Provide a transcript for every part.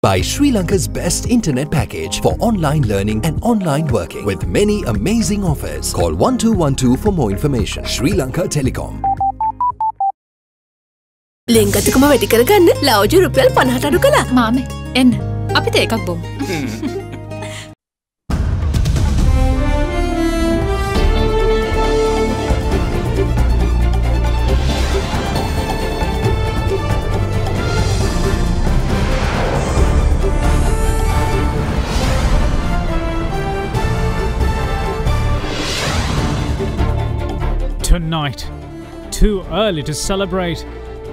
Buy Sri Lanka's best internet package for online learning and online working with many amazing offers. Call 1212 for more information. Sri Lanka Telecom. ලෙන්ගතුකම වැඩි කරගන්න ලව්ජු රුපියල් 50ට අඩු කළා. මාමේ එන්න අපිට එකක් බොමු. Tonight, too early to celebrate.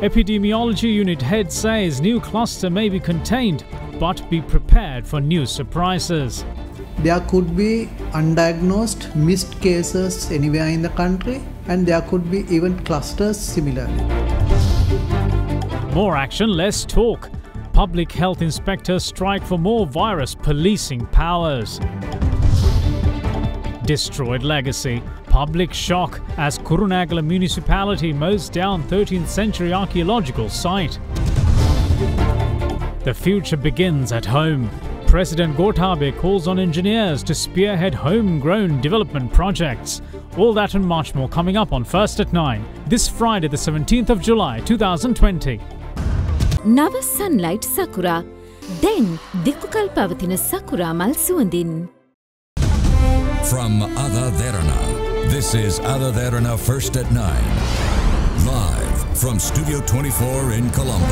Epidemiology unit head says new cluster may be contained, but be prepared for new surprises. There could be undiagnosed missed cases anywhere in the country, and there could be even clusters similarly. More action, less talk. Public health inspectors strike for more virus policing powers. Destroyed legacy. Public shock as Kurunegala municipality mows down 13th century archaeological site. The future begins at home. President Gotabaya calls on engineers to spearhead homegrown development projects. All that and much more coming up on First at 9, this Friday the 17th of July 2020. Nava sunlight sakura. Then Dikukal pavathina sakura mal suandin. From AdaDerana, this is AdaDerana First at 9. Live from Studio 24 in Colombo.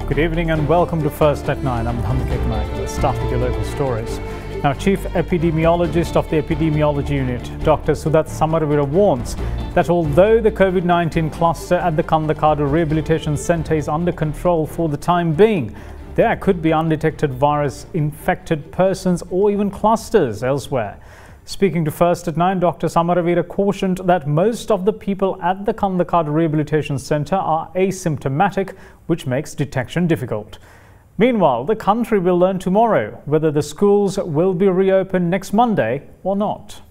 Good evening and welcome to First at 9. I'm Mohammed Kekmaik. Let's start with your local stories. Now, Chief Epidemiologist of the Epidemiology Unit, Dr. Sudat Samaravira, warns that although the COVID-19 cluster at the Kandakadu Rehabilitation Centre is under control for the time being, there could be undetected virus-infected persons or even clusters elsewhere. Speaking to First at 9, Dr. Samaravira cautioned that most of the people at the Kandakadu Rehabilitation Centre are asymptomatic, which makes detection difficult. Meanwhile, the country will learn tomorrow whether the schools will be reopened next Monday or not.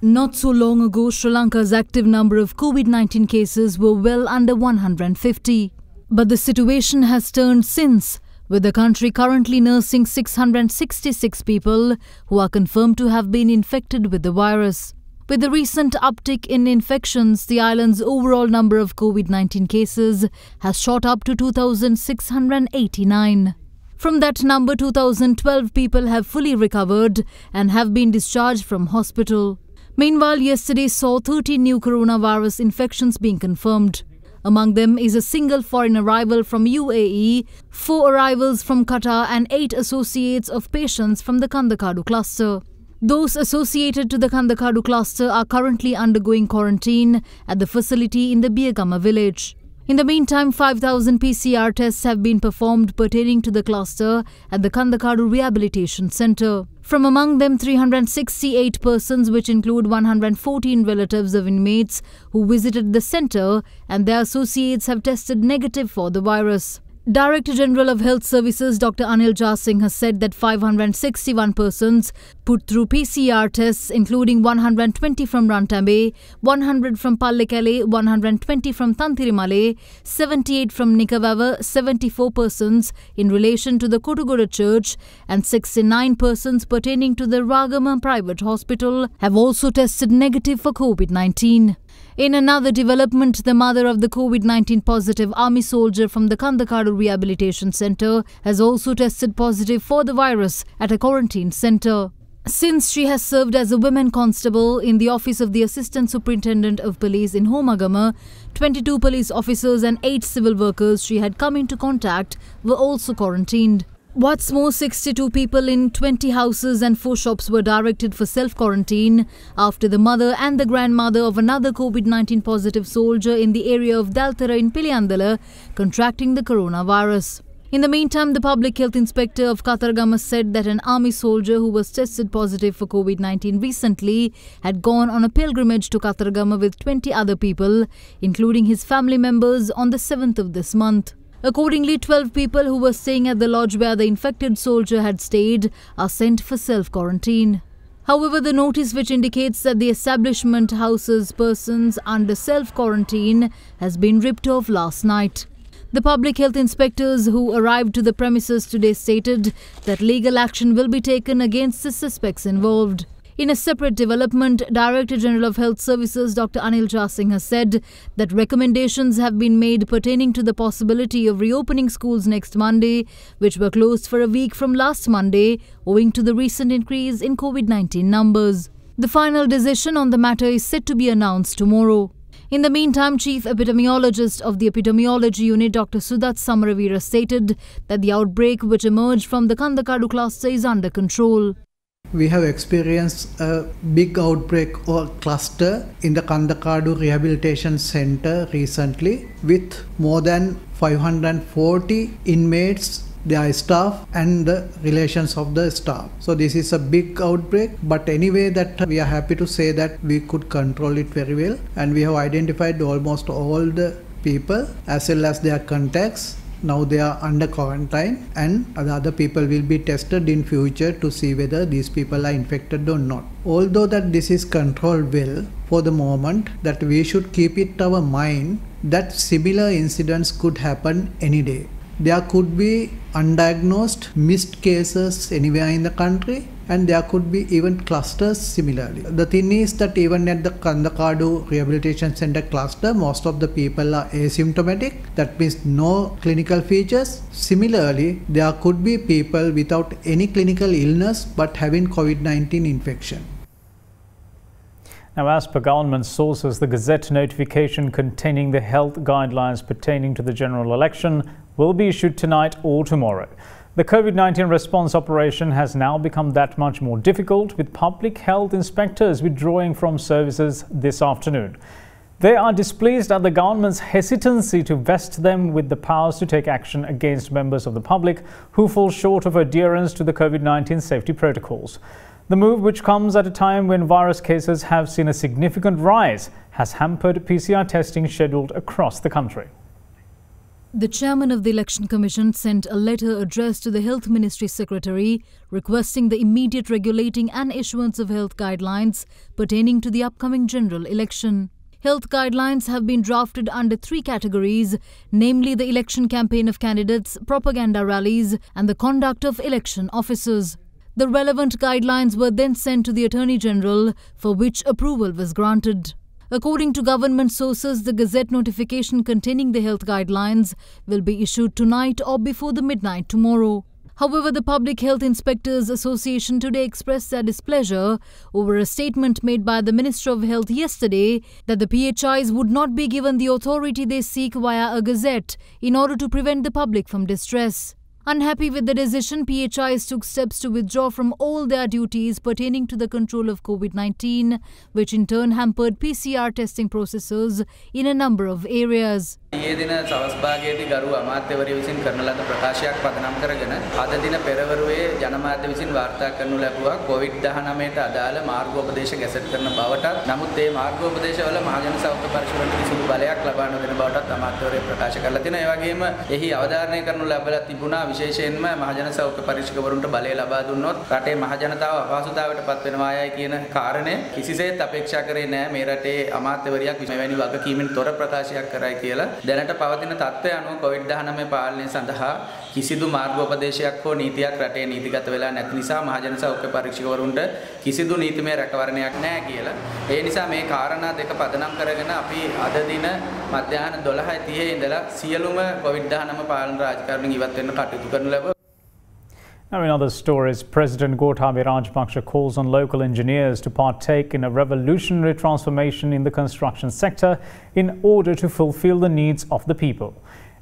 Not so long ago, Sri Lanka's active number of COVID-19 cases were well under 150. But the situation has turned since, with the country currently nursing 666 people who are confirmed to have been infected with the virus. With the recent uptick in infections, the island's overall number of COVID-19 cases has shot up to 2,689. From that number, 2,012 people have fully recovered and have been discharged from hospital. Meanwhile, yesterday saw 30 new coronavirus infections being confirmed. Among them is a single foreign arrival from UAE, 4 arrivals from Qatar and 8 associates of patients from the Kandakadu cluster. Those associated to the Kandakadu cluster are currently undergoing quarantine at the facility in the Biyagama village. In the meantime, 5,000 PCR tests have been performed pertaining to the cluster at the Kandakadu Rehabilitation Centre. From among them, 368 persons, which include 114 relatives of inmates who visited the centre, and their associates have tested negative for the virus. Director General of Health Services Dr. Anil Jasingh has said that 561 persons put through PCR tests, including 120 from Rantambe, 100 from Pallekele, 120 from Tantirimale, 78 from Nikavava, 74 persons in relation to the Kotugoda Church, and 69 persons pertaining to the Ragama Private Hospital have also tested negative for COVID-19. In another development, the mother of the COVID-19 positive army soldier from the Kandakadu Rehabilitation Centre has also tested positive for the virus at a quarantine centre. Since she has served as a women constable in the office of the Assistant Superintendent of Police in Homagama, 22 police officers and 8 civil workers she had come into contact were also quarantined. What's more, 62 people in 20 houses and 4 shops were directed for self-quarantine after the mother and the grandmother of another COVID-19 positive soldier in the area of Daltara in Piliyandala contracting the coronavirus. In the meantime, the Public Health Inspector of Katargama said that an army soldier who was tested positive for COVID-19 recently had gone on a pilgrimage to Katargama with 20 other people, including his family members, on the 7th of this month. Accordingly, 12 people who were staying at the lodge where the infected soldier had stayed are sent for self-quarantine. However, the notice which indicates that the establishment houses persons under self-quarantine has been ripped off last night. The public health inspectors who arrived to the premises today stated that legal action will be taken against the suspects involved. In a separate development, Director General of Health Services Dr. Anil Jasingh has said that recommendations have been made pertaining to the possibility of reopening schools next Monday, which were closed for a week from last Monday owing to the recent increase in COVID-19 numbers. The final decision on the matter is set to be announced tomorrow. In the meantime, Chief Epidemiologist of the Epidemiology Unit Dr. Sudath Samaravira stated that the outbreak which emerged from the Kandakadu cluster is under control. We have experienced a big outbreak or cluster in the Kandakadu Rehabilitation Center recently with more than 540 inmates, their staff and the relations of the staff. So this is a big outbreak, but anyway that we are happy to say that we could control it very well, and we have identified almost all the people as well as their contacts. Now they are under quarantine, and the other people will be tested in future to see whether these people are infected or not. Although that this is controlled well for the moment, that we should keep it our mind that similar incidents could happen any day. There could be undiagnosed missed cases anywhere in the country, and there could be even clusters similarly. The thing is that even at the Kandakadu Rehabilitation Center cluster, most of the people are asymptomatic. That means no clinical features. Similarly, there could be people without any clinical illness but having COVID-19 infection. Now, as per government sources, the Gazette notification containing the health guidelines pertaining to the general election will be issued tonight or tomorrow. The COVID-19 response operation has now become that much more difficult, with public health inspectors withdrawing from services this afternoon. They are displeased at the government's hesitancy to vest them with the powers to take action against members of the public who fall short of adherence to the COVID-19 safety protocols. The move, which comes at a time when virus cases have seen a significant rise, has hampered PCR testing scheduled across the country. The chairman of the Election Commission sent a letter addressed to the Health Ministry Secretary requesting the immediate regulating and issuance of health guidelines pertaining to the upcoming general election. Health guidelines have been drafted under 3 categories, namely the election campaign of candidates, propaganda rallies, and the conduct of election officers. The relevant guidelines were then sent to the Attorney General, for which approval was granted. According to government sources, the Gazette notification containing the health guidelines will be issued tonight or before the midnight tomorrow. However, the Public Health Inspectors Association today expressed their displeasure over a statement made by the Minister of Health yesterday that the PHIs would not be given the authority they seek via a gazette in order to prevent the public from distress. Unhappy with the decision, PHIs took steps to withdraw from all their duties pertaining to the control of COVID-19, which in turn hampered PCR testing processes in a number of areas. ඊයේ දින සවස් භාගයේදී ගරු අමාත්‍යවරිය විසින් කරන ලද ප්‍රකාශයක් පදනම් කරගෙන අද දින පෙරවරුවේ ජනමාධ්‍ය විසින් වාර්තා කරනු ලැබුවා COVID-19ට අදාළ මාර්ගෝපදේශ ගැසට් කරන බවටත් නමුත් මේ මාර්ගෝපදේශවල මහජන සෞඛ්‍ය පරිශීලනයට කිසිදු බලයක් ලබා නොදෙන බවටත් අමාත්‍යවරිය ප්‍රකාශ කරලා තිනවා. ඒ වගේම එහි අවධාරණය කරනු ලැබලා තිබුණා විශේෂයෙන්ම මහජන සෞඛ්‍ය පරීක්ෂකවරුන්ට බලය ලබා දුන්නොත් රටේ මහජනතාව අපහසුතාවයට පත් වෙනවායයි කියන කාරණය කිසිසේත් අපේක්ෂා කරේ නැහැ. මේ රටේ අමාත්‍යවරියක් මෙවැනි වගකීමෙන් තොර ප්‍රකාශයක් කරයි කියලා. දැනට පවතින තත්ත්වය අනුව COVID-19 පාලනය සඳහා කිසිදු මාර්ගෝපදේශයක් හෝ නීතියක් රටේ නීතිගත වෙලා නැති නිසා මහජන සෞඛ්‍ය පරීක්ෂකවරුන්ට කිසිදු නීතිමය රැකවරණයක් නැහැ කියලා. ඒ නිසා මේ කාරණා දෙක පදනම් කරගෙන අපි අද දින මධ්‍යහන 12:30 ඉඳලා සියලුම COVID-19 පාලන රාජකාරණ ඉවත් වෙන්න කටයුතු කරනු ලැබුවා. Now, in other stories, President Gotabaya Rajapaksa calls on local engineers to partake in a revolutionary transformation in the construction sector in order to fulfill the needs of the people.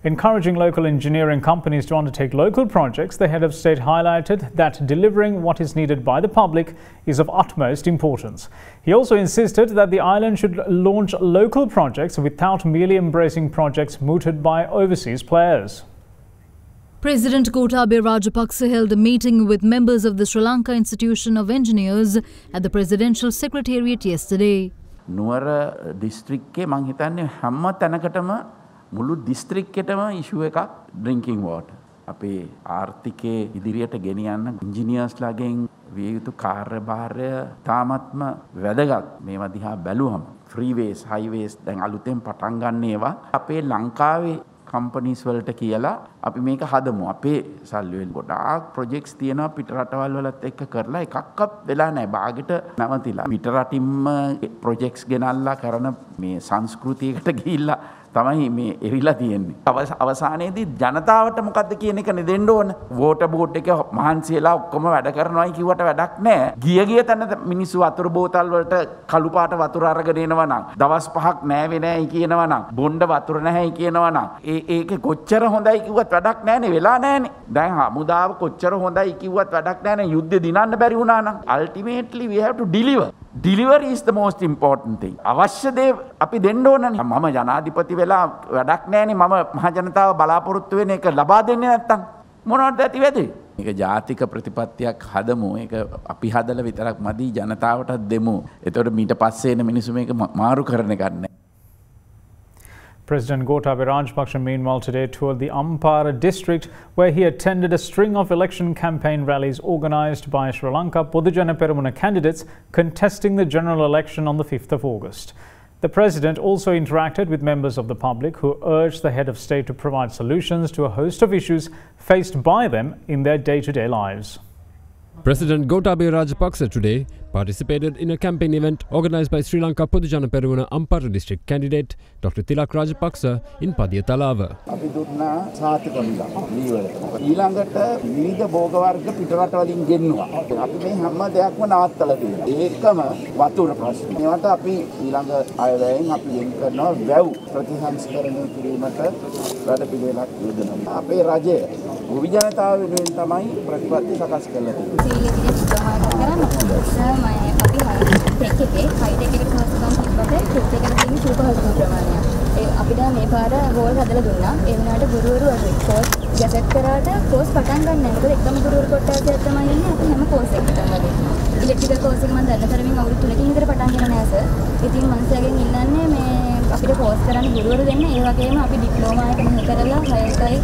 Encouraging local engineering companies to undertake local projects, the head of state highlighted that delivering what is needed by the public is of utmost importance. He also insisted that the island should launch local projects without merely embracing projects mooted by overseas players. President Gotabaya Rajapaksa held a meeting with members of the Sri Lanka Institution of Engineers at the Presidential Secretariat yesterday. නුවර දිස්ත්‍රික්කේ මං හිතන්නේ හැම තැනකටම මුළු දිස්ත්‍රික්කෙටම ඉෂුව එකක් ඩ්‍රින්කින් water. අපේ ආර්ථිකයේ ඉදිරියට ගෙනියන්න ඉන්ජිනියර්ස්ලාගෙන් විය යුතු කාර්යභාරය තාමත්ම වැදගත්. මේවා දිහා බැලුවම ෆ්‍රීවේස් හයිවේස් දැන් අලුතෙන් පටන් ගන්න ඒවා අපේ ලංකාවේ කම්පනීස් වලට කියලා අපි මේක හදමු. අපේ සල්ලි වලින් ගොඩාක් ප්‍රොජෙක්ට්ස් තියෙනවා පිට රටවල් වලත් එක්ක කරලා එකක්වත් වෙලා නැහැ. බාගෙට නැවතිලා. පිට රටින්ම ප්‍රොජෙක්ට්ස් ගෙනල්ලා කරන මේ සංස්කෘතියකට ගිහිල්ලා තමයි මේ එරිලා තියෙන්නේ. අවසානයේදී ජනතාවට මොකද්ද කියන එක නෙදෙන්න ඕන. වෝටර් බෝඩ් එක මහන්සියලා ඔක්කොම වැඩ කරනවායි කිව්වට වැඩක් නැහැ. ගිය තැන මිනිස්සු වතුර බෝතල් වලට කළු පාට වතුර අරගෙන එනවා නම්, දවස් 5ක් නෑවේ නෑයි කියනවා නම්, බොණ්ඩ වතුර නැහැයි කියනවා නම්, ඒක කොච්චර හොඳයි කිව්වත් වැඩක් නැහැනේ. වෙලා නැහැනේ. දැන් හමුදාව කොච්චර හොඳයි කිව්වත් වැඩක් නැහැනේ. යුද්ධෙ දිනන්න බැරි වුණා නම් ultimately we have to deliver. Delivery is the most important thing. අවශ්‍ය දේ අපි දෙන්න ඕනනේ. මම ජනාධිපති වෙලා වැඩක් නැහැනේ. මම මහ ජනතාව බලාපොරොත්තු වෙන එක ලබා දෙන්නේ නැත්තම් මොනවද ඇති වෙන්නේ? මේක ජාතික ප්‍රතිපත්තියක් හදමු. ඒක අපි හදලා විතරක් මදි ජනතාවටත් දෙමු. එතකොට මීට පස්සේ එන මිනිස්සු මේක මාරු කරන එකක් නෑ. President Gotabaya Rajapaksa meanwhile today toured the Ampara district where he attended a string of election campaign rallies organised by Sri Lanka Podujana Peramuna candidates contesting the general election on the 5th of August. The President also interacted with members of the public who urged the head of state to provide solutions to a host of issues faced by them in their day-to-day lives. President Gotabaya Rajapaksa today participated in a campaign event organised by Sri Lanka Podujana Peramuna Ampara district candidate Dr. Tilak Rajapaksa in Padya Talava. අපි දුන්නා සාතික ලීවරට. ඊළඟට විවිධ භෝග වර්ග පිටරට වලින් ගෙන්නුවා. අපි මේ හැම දෙයක්ම නවත්තලා තියෙනවා. ඒකම වතුර ප්‍රශ්න. ඒවට අපි ඊළඟ අයවැයෙන් අපි වෙන් කරනවා වැව් ප්‍රතිසංස්කරණය කිරීමට වැඩ පිළිවෙලක් යොදනවා. අපේ රජය ගොවි ජනතාව වෙනුවෙන් තමයි ප්‍රතිපත්ති සකස් කරලා තියෙන්නේ. අපි ටෙක් එකේ හයිටෙක් එකට පහසුකම් තිබ්බට ටෙක් එකට තියෙන සුප පහසුකම් ප්‍රමාණය. අපිට මේ පාර හෝල් හදලා දුන්නා. ඒ වුණාට ගුරුවරු අර කෝස් ගැසට් කරාට කෝස් පටන් ගන්න නැහැ. මොකද එකම ගුරුවරු කොටසක් තමයි ඉන්නේ. අපි හැම කෝස් එකකටම වගේ. ඉලෙක්ට්‍රිකල් කෝස් එක මම දන්න තරමින් අවුරුදු 3කින් විතර පටන් ගන්න නෑ සර්. ඉතින් මනසයෙන් ඉන්නන්නේ මේ අපිට කෝස් කරන්න ගුරුවරු දෙන්න. ඒ වගේම අපි ඩිප්ලෝමා එක මෙහෙ කරලා හයර්කයි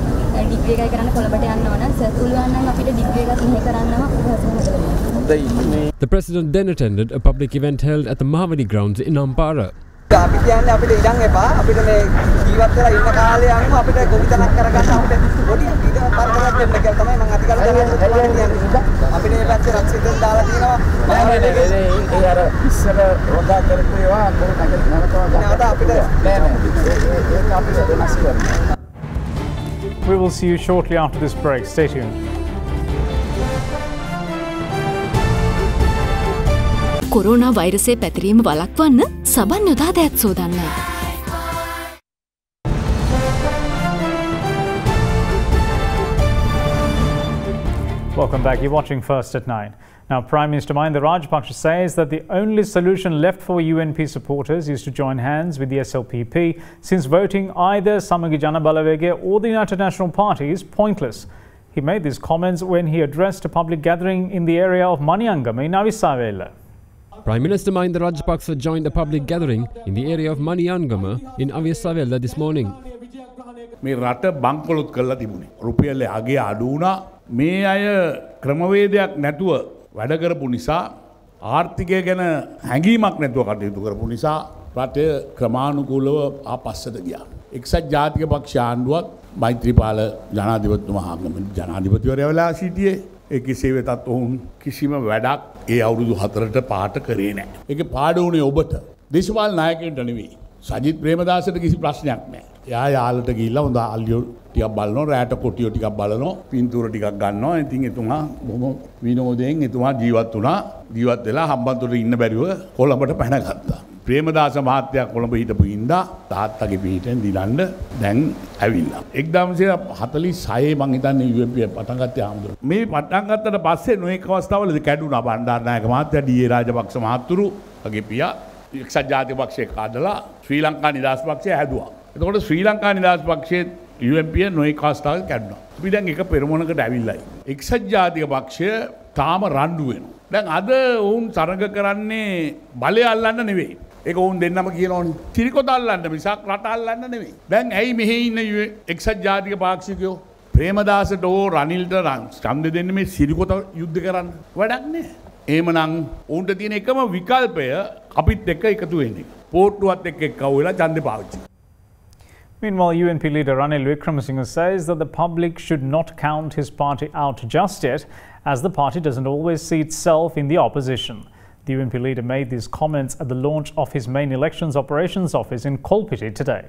ඩිග්‍රී එකයි කරන්න කොළඹට යන්න ඕන. සර් පුළුවන් නම් අපිට ඩිග්‍රී එකක් මෙහෙ කරන්නම උපහසම හදලා. The President then attended a public event held at the Mahavadi grounds in Ampara. අපි කියන්නේ අපිට ඉඩම් එපා. අපිට මේ ජීවත් වෙලා ඉන්න කාලේ අනුව අපිට ගොවිතැනක් කරගන්න අපිට පොඩි ඉඩ පරතරයක් දෙන්න කියලා තමයි මම අතිකල කියන්නේ. අපිට මේ පැත්තේ රක්ෂිතෙන් දාලා තියෙනවා. ඒ අර ඉස්සර රොදා කරපු ඒවා කොහොමද නැවත අපිට නෑ ඒක අපිට වෙනස් කරන්න. We will see you shortly after this break. Stay tuned. Corona වෛරසය පැතිරීම වළක්වන්න සබන් යොදා දෑත් සෝදන්න. Welcome back. You're watching First at 9. Now, Prime Minister Mahinda Rajapaksa says that the only solution left for UNP supporters is to join hands with the SLPP, since voting either Samagi Jana Balawege or the United National Party is pointless. He made these comments when he addressed a public gathering in the area of Maniyangama in Avisavela. Prime Minister Mahinda Rajapaksa joined a public gathering in the area of Maniyangama in Avisavela this morning. මේ රට බංකොලොත් කරලා තිබුණේ. රුපියල් අගේ අඩු වුණා. මේ අය ක්‍රමවේදයක් නැතුව වැඩ කරපු නිසා ආර්ථිකය ගැන හැඟීමක් නැතුව කටයුතු කරපු නිසා රටේ ක්‍රමානුකූලව ආපස්සට ගියා. එක්සත් ජාතික පක්ෂ ආණ්ඩුවත් මෛත්‍රීපාල ජනාධිපතිතුමා ජනාධිපතිවරයා වෙලා සිටියේ. ඒ කෙසේ වෙතත් ඔවුන් කිසිම වැඩක් ඒ අවුරුදු 4ට පාට කරේ නැහැ. ඒකේ පාඩු උනේ ඔබට. දේශපාලන නායකයන්ට නෙවෙයි. සජිත් ප්‍රේමදාසට කිසි ප්‍රශ්නයක් නැහැ. එයා යාළට ගිහිල්ලා හොඳ අල්ලියෝ ටිකක් බලනවා, රැට කොටියෝ ටිකක් බලනවා, පින්තූර ටිකක් ගන්නවා. ඉතින් එතුමා බොහොම විනෝදයෙන් එතුමා ජීවත් වුණා. ජීවත් වෙලා හම්බන්තොට ඉන්න බැරිව කොළඹට පැනගත්තා. ප්‍රේමදාස මහත්තයා කොළඹ හිටපු ඉඳා තාත්තගේ පිටින් දිලන්න දැන් ඇවිල්ලා. 1946 මං හිතන්නේ UMP පටන් ගත්තේ ආම්දුර. මේ පටන් ගත්තට පස්සේ නොඑක අවස්ථාවලදී කැඩුනා බණ්ඩාරනායක මහත්තයා ඩී.ඒ. රාජපක්ෂ මහතුරු වගේ පියා එක්සත් ජාතික පක්ෂයේ කාඩලා ශ්‍රී ලංකා නිදහස් පක්ෂය හැදුවා. එතකොට ශ්‍රී ලංකා නිදහස් පක්ෂයේ UMP නොඑක අවස්ථාවල කැඩුනා. අපි දැන් එක පෙරමුණකට ඇවිල්ලායි. එක්සත් ජාතික පක්ෂය තාම රණ්ඩු වෙනවා. දැන් අද වුන් තරඟ කරන්නේ බලය අල්ලන්න නෙවෙයි. ඒක වුන් දෙන්නම කියනෝනේ. තිරිකොත අල්ලන්න මිසක් රට අල්ලන්න නෙවෙයි. දැන් ඇයි මෙහි ඉන්න එක්සත් ජාතික පාක්ෂිකයෝ ප්‍රේමදාසට ඕ රනිල්ට ඡන්දෙ දෙන්න මේ සිරිකොත යුද්ධ කරන්න වැඩක් නෑ. එහෙමනම් උන්ට තියෙන එකම විකල්පය අපිත් එක්ක එකතු වෙන්නේ. පෝට්ටුවත් එක්ක එක්කව වෙලා ඡන්දෙ පාවිච්චි. Meanwhile, UNP leader Ranil Wickremesinghe says that the public should not count his party out just yet, as the party doesn't always see itself in the opposition. The UNP leader made these comments at the launch of his main elections operations office in Kolpiti today.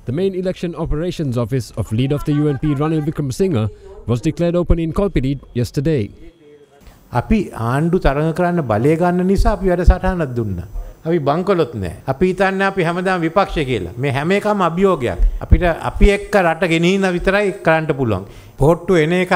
The main election operations office of leader of the UNP Ranil Wickremesinghe was declared open in Kolpiti yesterday. අපි ආණ්ඩු තරඟ කරන්න බලය ගන්න නිසා අපි වැඩසටහනක් දුන්නා. අපි බංකොලොත් නැහැ. අපි හිතන්නේ අපි හැමදාම විපක්ෂය කියලා. මේ හැම එකම අභියෝගයක්. අපිට අපි එක්ක රට ගෙනිහින විතරයි කරන්න පුළුවන්. පොහොට්ටු එන එකක්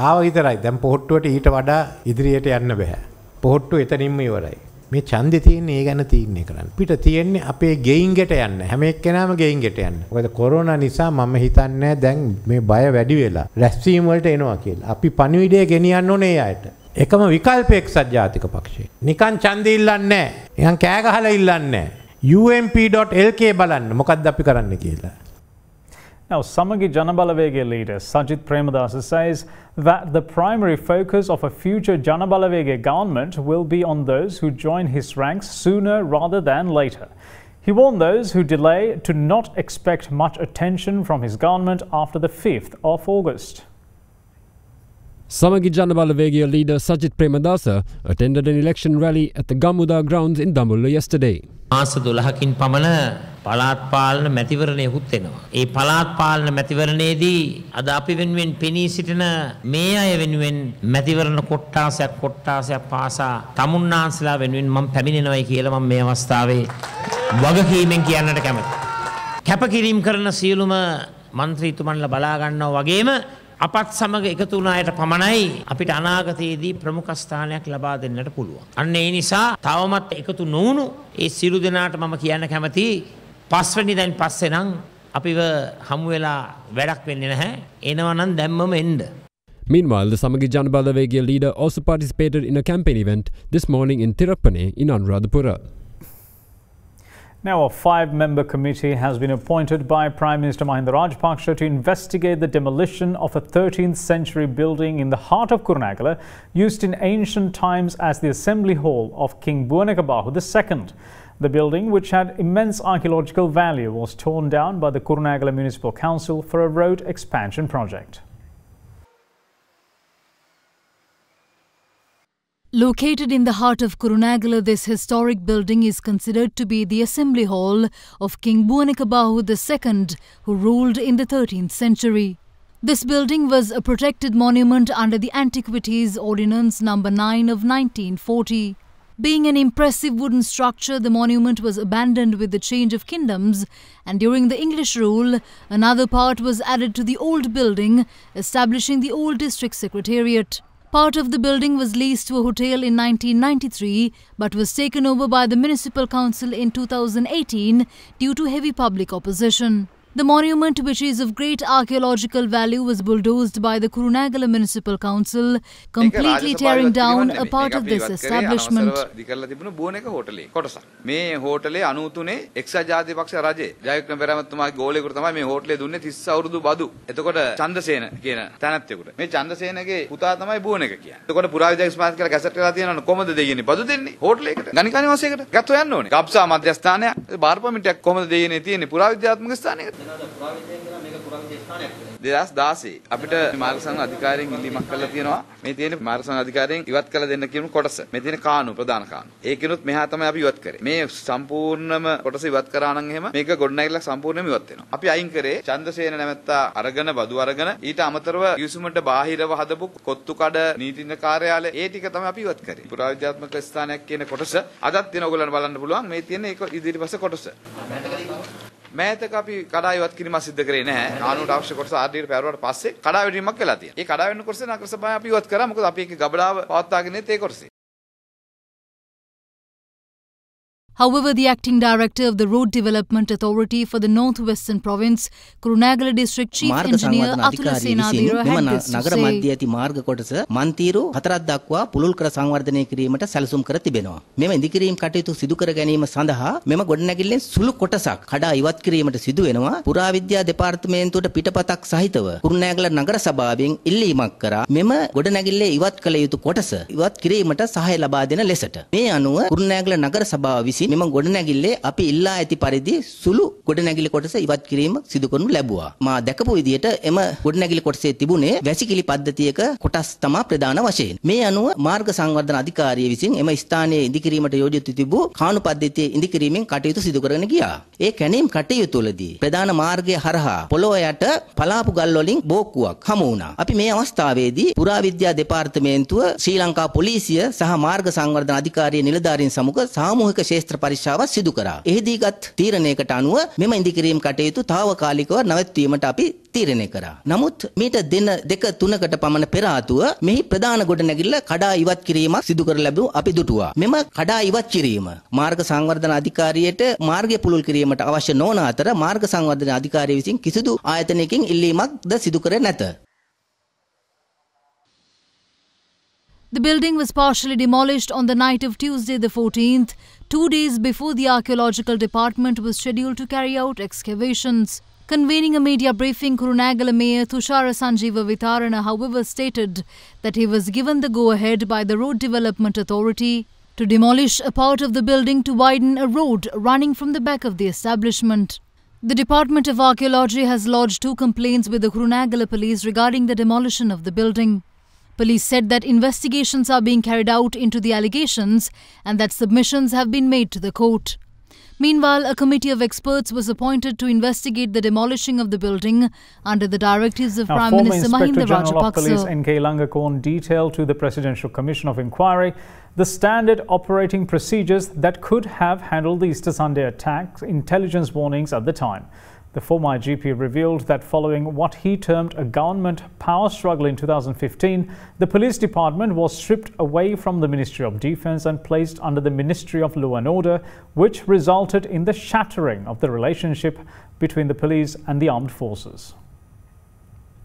ආව විතරයි. දැන් පොහොට්ටුවට ඊට වඩා ඉදිරියට යන්න බෑ. පොහොට්ටු එතනින්ම ඉවරයි. මේ ඡන්දේ තියෙන්නේ ඒ ගැන තීරණය කරන්න. අපිට තියෙන්නේ අපේ ගෙයින්ගෙට යන්න. හැම එක්කෙනාම ගෙයින්ගෙට යන්න. මොකද කොරෝනා නිසා මම හිතන්නේ දැන් මේ බය වැඩි වෙලා රැස්වීම වලට එනවා කියලා. අපි පණිවිඩය ගෙනියන්න ඕනේ ඒ අයට. එකම විකල්ප එක්සත් ජාතික පක්ෂය. නිකන් ඡන්දෙ ඉල්ලන්නේ නැහැ. නිකන් කෑ ගහලා ඉල්ලන්නේ නැහැ. ump.lk බලන්න මොකක්ද අපි කරන්න කියලා. Now, Samagi Janabalavege leader Sajith Premadasa says that the primary focus of a future Janabalavege government will be on those who join his ranks sooner rather than later. He warned those who delay to not expect much attention from his government after the 5th of August. Samagi Janabalavege leader Sajith Premadasa attended an election rally at the Gamuda grounds in Dambulla yesterday. මාස 12කින් පමණ පළාත් පාලන මැතිවරණයකුත් වෙනවා. ඒ පළාත් පාලන මැතිවරණයේදී අද අපි වෙනුවෙන් පෙනී සිටින මේ අය වෙනුවෙන් මැතිවරණ කොට්ටාසයක් පාසා තමුන්නාන්සලා වෙනුවෙන් මම පැමිණෙනවයි කියලා මම මේ අවස්ථාවේ වගකීමෙන් කියන්නට කැමතියි. කැපකිරීම කරන සියලුම മന്ത്രിතුමන්ලා බලා ගන්නවා වගේම අපත් සමග එකතු වුණ අයට පමණයි අපිට අනාගතයේදී ප්‍රමුඛ ස්ථානයක් ලබා දෙන්නට පුළුවන්. අන්න ඒ නිසා තවමත් එකතු නොවුණු ඒ සියලු දෙනාට මම කියන්න කැමතියි පස්වෙනිදාන් පස්සේ නම් අපිව හමු වෙලා වැඩක් වෙන්නේ නැහැ. එනවා නම් දැම්මම එන්න. Meanwhile, the Samagi Janabalavege leader also participated in a campaign event this morning in Tirapane in Anuradhapura. Now, a 5-member committee has been appointed by Prime Minister Mahinda Rajapaksa to investigate the demolition of a 13th century building in the heart of Kurunegala used in ancient times as the assembly hall of King Bhuvanekabahu II. The building, which had immense archaeological value, was torn down by the Kurunegala Municipal Council for a road expansion project. Located in the heart of Kurunegala, this historic building is considered to be the assembly hall of King Bhuvanekabahu II, who ruled in the 13th century. This building was a protected monument under the Antiquities Ordinance No. 9 of 1940. Being an impressive wooden structure, the monument was abandoned with the change of kingdoms, and during the English rule, another part was added to the old building, establishing the old district secretariat. Part of the building was leased to a hotel in 1993 but was taken over by the Municipal Council in 2018 due to heavy public opposition. The monument, which is of great archaeological value, was bulldozed by the Kurunegala Municipal Council, completely tearing down a part of this establishment. මේ හෝටලේ 93 එක්සත් ජාතික පක්ෂ රජේ ජයවික්‍රම පෙරමතුමාගේ ගෝලයකට තමයි මේ හෝටලේ දුන්නේ 30 අවුරුදු බදු. එතකොට චන්දසේන කියන තැනැත්තෙකුට. මේ චන්දසේනගේ පුතා තමයි බුවනක කියන්නේ. එතකොට පුරාවිද්‍යා ස්මාරක කියලා කැසට් එකලා තියෙනවනේ කොහමද දෙයියනේ බදු දෙන්නේ හෝටලයකට. ගණිකානි වාසයකට. ගත්තෝ යන්න ඕනේ. ගබ්සා මධ්‍යස්ථානය බාර් පමිටයක් කොහමද දෙයියනේ තියෙන්නේ පුරාවිද්‍යාත්මක ස්ථානයකට. 2016 අපිට මාර්ග සංඝ අධිකාරියෙන් ඉල්ලීමක් කළා තියෙනවා මේ තියෙන මාර්ග සංඝ අධිකාරියෙන් ඉවත් කළ දෙන්න කියන කොටස මේ තියෙන කානු ප්‍රධාන කානු ඒකිනුත් මෙහා තමයි අපි ඉවත් කරේ මේ සම්පූර්ණම කොටස ඉවත් කරා නම් එහෙම මේක ගොඩනැගිල්ලක් සම්පූර්ණයෙන්ම ඉවත් වෙනවා අපි අයින් කරේ චන්දසේන නැමැත්තා අරගෙන බදු අරගෙන ඊට අමතරව යුසුමට බාහිරව හදපු කොත්තු කඩ නීතිඥ කාර්යාලය ඒ ටික තමයි අපි ඉවත් කරේ පුරාවිද්‍යාත්මක ස්ථානයක් කියන කොටස අදත් තියෙන ඕගොල්ලන්ට බලන්න පුළුවන් මේ තියෙන ඒක ඉදිරිපස්ස කොටස මෑතක අපි කඩා ඉවත් කිරීමක් සිදු කරේ නැහැ. කානූනට අවශ්‍ය කොටස ආර්ඩීට පැවරුවාට පස්සේ කඩා වැටීමක් වෙලා තියෙනවා. ඒ කඩා වැටෙන කොටස නගර සභාවේ අපි ඉවත් කරා. මොකද අපි ඒක ගබඩාව පවත්වාගෙන ඉන්නේ ඒ කොටසේ. However, the acting director of the Road Development Authority for the North-Western Province, Kurunegala District Chief Engineer Athula Senadira had this to නගර say. මැදයේ ඇති මාර්ග කොටස මන්තිරු 4ක් දක්වා පුළුල් කර සංවර්ධනය කිරීමට සැලසුම් කර තිබෙනවා. මෙම ඉදිකිරීම කටයුතු සිදු කර ගැනීම සඳහා මෙම ගොඩනැගිල්ලෙන් සුළු කොටසක් කඩා ඉවත් කිරීමට සිදු වෙනවා. පුරාවිද්‍යා දෙපාර්තමේන්තුවට පිටපතක් සහිතව කුරුණෑගල නගර සභාවෙන් ඉල්ලීමක් කරා මෙම ගොඩනැගිල්ලේ ඉවත් කළ යුතු කොටස ඉවත් කිරීමට සහාය ලබා දෙන ලෙසට. මේ අනුව කුරුණෑගල නගර සභාව විසින් මෙම ගොඩනැගිල්ලේ අපි ඉල්ලා ඇති පරිදි සුළු ගොඩනැගිලි කොටස ඉවත් කිරීම සිදු කරනු ලැබුවා. මා දැකපු විදිහට එම ගොඩනැගිලි කොටසේ තිබුණේ වැසිකිලි පද්ධතියක කොටස් තමා ප්‍රධාන වශයෙන්. මේ අනුව මාර්ග සංවර්ධන අධිකාරිය විසින් එම ස්ථානයේ ඉදිකිරීමට යෝජිත තිබූ කාණු පද්ධතියේ ඉදිකිරීමෙන් කටයුතු සිදු කරගෙන ගියා. ඒ කැණීම් කටයුතුවලදී ප්‍රධාන මාර්ගය හරහා පොළොව යට පලාපු ගල් වලින් බෝක්කුවක් හමු වුණා. අපි මේ අවස්ථාවේදී පුරාවිද්‍යා දෙපාර්තමේන්තුව ශ්‍රී ලංකා පොලිසිය සහ මාර්ග සංවර්ධන අධිකාරිය නිලධාරීන් සමග සාමූහික ශේෂ්ත්‍ර පරීක්ෂාවක් සිදු කරා. එහිදීගත් තීරණයකට අනුව මෙම ඉදිකිරීම කටයුතු తాවකාලිකව නැවැත්වීමට අපි තීරණය කරා. නමුත් මීට දින දෙක තුනකට පමණ පෙර ආතුව මෙහි ප්‍රධාන ගොඩනැගිල්ල කඩා ඉවත් කිරීමක් සිදු කර ලැබුව අපි දුටුවා. මෙම කඩා ඉවත් කිරීම මාර්ග සංවර්ධන අධිකාරියට මාර්ගය පුළුල් කිරීමට අවශ්‍ය නොවන අතර මාර්ග සංවර්ධන අධිකාරිය විසින් කිසිදු ආයතනයකින් ඉල්ලීමක්ද සිදු කර නැත. The building was partially demolished on the night of Tuesday the 14th, 2 days before the archaeological department was scheduled to carry out excavations. Convening a media briefing, Kurunegala Mayor Thushara Sanjeeva Vitarana, however, stated that he was given the go-ahead by the Road Development Authority to demolish a part of the building to widen a road running from the back of the establishment. The Department of Archaeology has lodged 2 complaints with the Kurunegala police regarding the demolition of the building. Police said that investigations are being carried out into the allegations and that submissions have been made to the court. Meanwhile, a committee of experts was appointed to investigate the demolishing of the building under the directives of Prime Minister Mahinda Former Inspector General of Police Rajapaksa. N.K. Langakorn detailed to the Presidential Commission of Inquiry the standard operating procedures that could have handled the Easter Sunday attacks, intelligence warnings at the time. The former IGP revealed that following what he termed a government power struggle in 2015, the police department was stripped away from the Ministry of Defence and placed under the Ministry of Law and Order, which resulted in the shattering of the relationship between the police and the armed forces.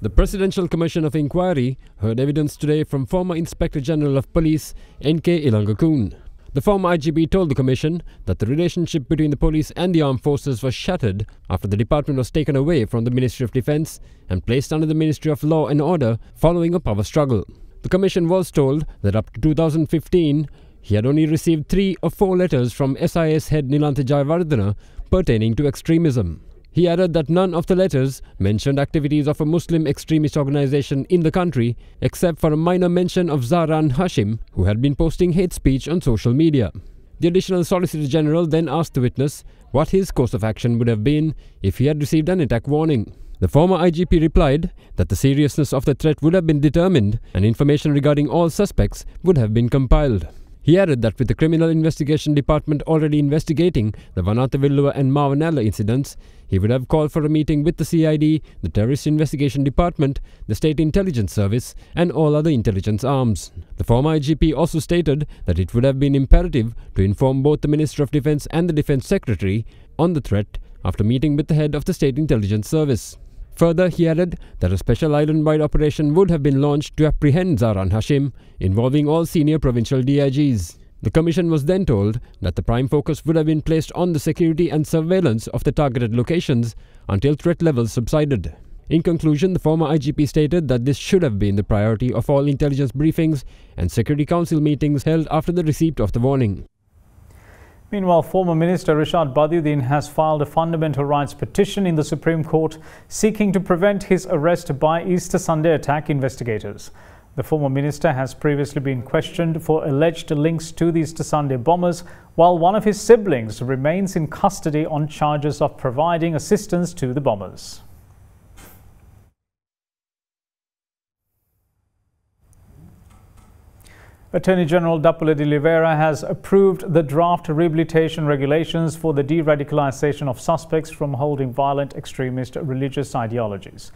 The Presidential Commission of Inquiry heard evidence today from former Inspector General of Police N.K. Langakorn. The former IGP told the Commission that the relationship between the police and the armed forces was shattered after the department was taken away from the Ministry of Defence and placed under the Ministry of Law and Order following a power struggle. The Commission was told that up to 2015, he had only received 3 or 4 letters from SIS head Nilantha Jayawardena pertaining to extremism. He added that none of the letters mentioned activities of a Muslim extremist organisation in the country, except for a minor mention of Zaran Hashim, who had been posting hate speech on social media. The Additional Solicitor General then asked the witness what his course of action would have been if he had received an attack warning. The former IGP replied that the seriousness of the threat would have been determined and information regarding all suspects would have been compiled. He added that with the Criminal Investigation Department already investigating the Vanathavilluwa and Mavanala incidents, he would have called for a meeting with the CID, the Terrorist Investigation Department, the State Intelligence Service and all other intelligence arms. The former IGP also stated that it would have been imperative to inform both the Minister of Defence and the Defence Secretary on the threat after meeting with the head of the State Intelligence Service. Further, he added that a special island-wide operation would have been launched to apprehend Zaran Hashim, involving all senior provincial DIGs. The Commission was then told that the prime focus would have been placed on the security and surveillance of the targeted locations until threat levels subsided. In conclusion, the former IGP stated that this should have been the priority of all intelligence briefings and Security Council meetings held after the receipt of the warning. Meanwhile, former Minister Rishad Badiuddin has filed a fundamental rights petition in the Supreme Court seeking to prevent his arrest by Easter Sunday attack investigators. The former minister has previously been questioned for alleged links to the Easter Sunday bombers, while one of his siblings remains in custody on charges of providing assistance to the bombers. Attorney General Dappula de Oliveira has approved the draft rehabilitation regulations for the de-radicalisation of suspects from holding violent extremist religious ideologies.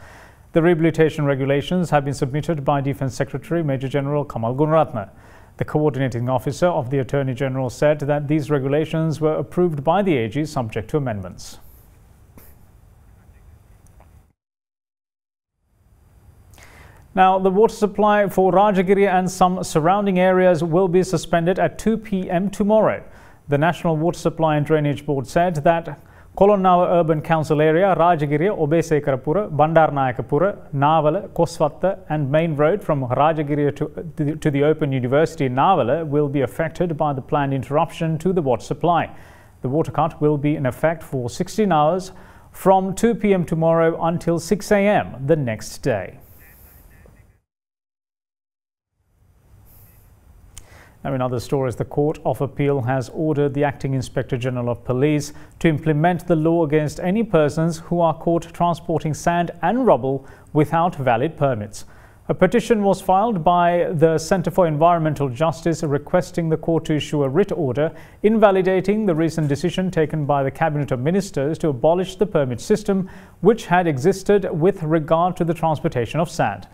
The rehabilitation regulations have been submitted by Defence Secretary Major General Kamal Gunaratne. The coordinating officer of the Attorney General said that these regulations were approved by the AG subject to amendments. Now, the water supply for Rajagiri and some surrounding areas will be suspended at 2 p.m. tomorrow. The National Water Supply and Drainage Board said that Kolonnawa Urban Council area, Rajagiri, Obesekarapura, Bandarnayakapura, Navala, Koswatta and Main Road from Rajagiri to the Open University in Navala will be affected by the planned interruption to the water supply. The water cut will be in effect for 16 hours from 2 p.m. tomorrow until 6 a.m. the next day. Now, in other stories, the Court of Appeal has ordered the Acting Inspector General of Police to implement the law against any persons who are caught transporting sand and rubble without valid permits. A petition was filed by the Centre for Environmental Justice requesting the court to issue a writ order invalidating the recent decision taken by the Cabinet of Ministers to abolish the permit system which had existed with regard to the transportation of sand.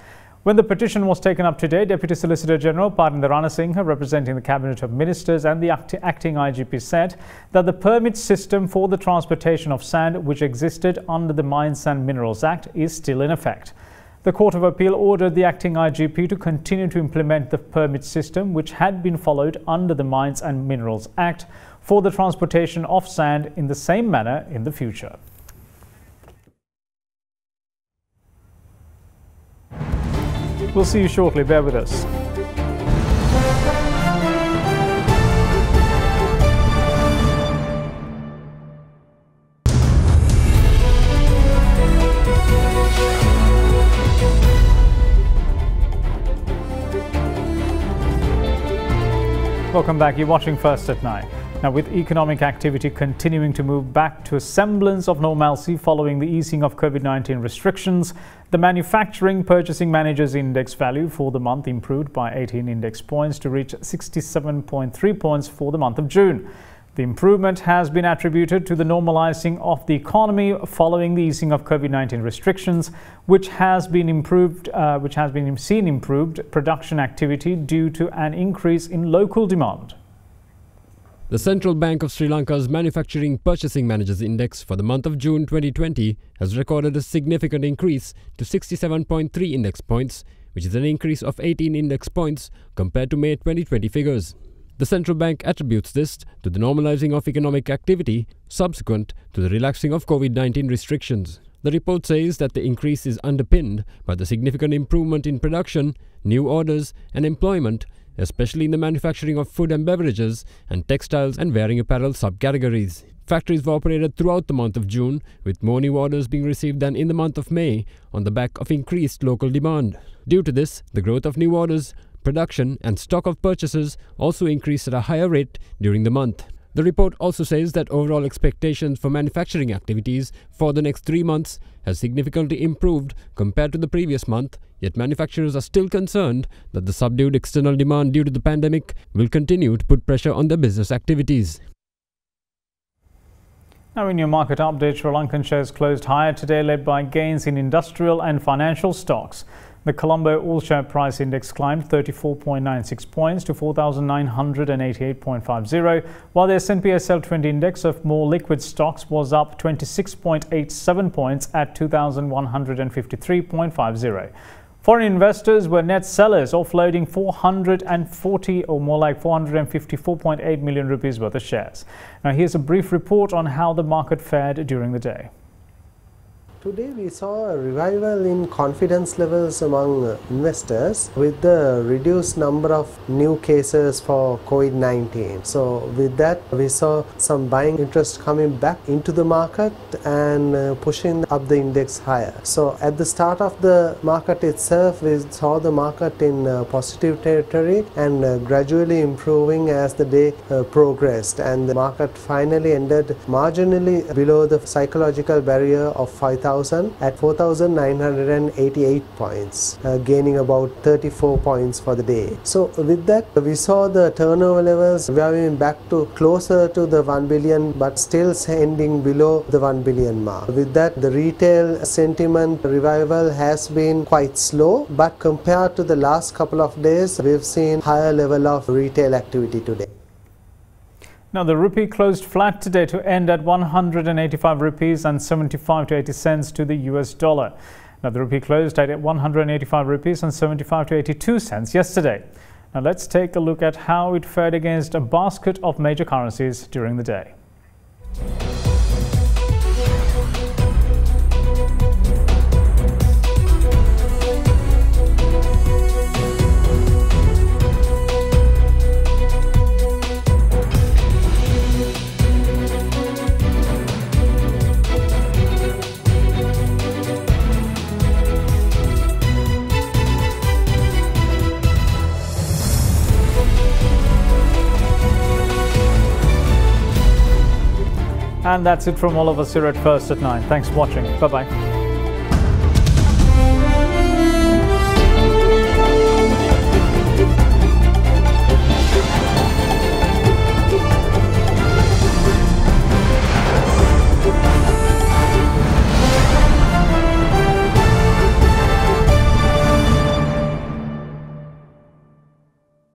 When the petition was taken up today, Deputy Solicitor General Derana, representing the Cabinet of Ministers and the acting IGP, said that the permit system for the transportation of sand which existed under the Mines and Minerals Act is still in effect. The Court of Appeal ordered the acting IGP to continue to implement the permit system which had been followed under the Mines and Minerals Act for the transportation of sand in the same manner in the future. We'll see you shortly. Bear with us. Welcome back. You're watching First at 9. Now, with economic activity continuing to move back to a semblance of normalcy following the easing of COVID-19 restrictions, the Manufacturing Purchasing Managers Index value for the month improved by 18 index points to reach 67.3 points for the month of June. The improvement has been attributed to the normalizing of the economy following the easing of COVID-19 restrictions, which has seen improved production activity due to an increase in local demand. The Central Bank of Sri Lanka's Manufacturing Purchasing Managers Index for the month of June 2020 has recorded a significant increase to 67.3 index points, which is an increase of 18 index points compared to May 2020 figures. The central bank attributes this to the normalizing of economic activity subsequent to the relaxing of COVID-19 restrictions. The report says that the increase is underpinned by the significant improvement in production, new orders and employment, especially in the manufacturing of food and beverages and textiles and wearing apparel subcategories. Factories were operated throughout the month of June, with more new orders being received than in the month of May on the back of increased local demand. Due to this, the growth of new orders, production and stock of purchases also increased at a higher rate during the month. The report also says that overall expectations for manufacturing activities for the next 3 months has significantly improved compared to the previous month, yet manufacturers are still concerned that the subdued external demand due to the pandemic will continue to put pressure on their business activities. Now, in your market update, Sri Lankan shares closed higher today, led by gains in industrial and financial stocks. The Colombo All-Share Price Index climbed 34.96 points to 4,988.50, while the S&P/SL 20 Index of more liquid stocks was up 26.87 points at 2,153.50. Foreign investors were net sellers, offloading 454.8 million rupees worth of shares. Now, here's a brief report on how the market fared during the day. Today we saw a revival in confidence levels among investors with the reduced number of new cases for COVID-19. So with that, we saw some buying interest coming back into the market and pushing up the index higher. So at the start of the market itself, we saw the market in positive territory and gradually improving as the day progressed, and the market finally ended marginally below the psychological barrier of 5,000 3000 at 4,988 points, gaining about 34 points for the day. So with that, we saw the turnover levels going back to closer to the 1 billion, but still ending below the 1 billion mark. With that, the retail sentiment revival has been quite slow, but compared to the last couple of days, we've seen higher level of retail activity today. Now, the rupee closed flat today to end at 185 rupees and 75 to 80 cents to the US dollar. Now, the rupee closed at 185 rupees and 75 to 82 cents yesterday. Now, let's take a look at how it fared against a basket of major currencies during the day. And that's it from all of us here at First at 9. Thanks for watching. Bye-bye.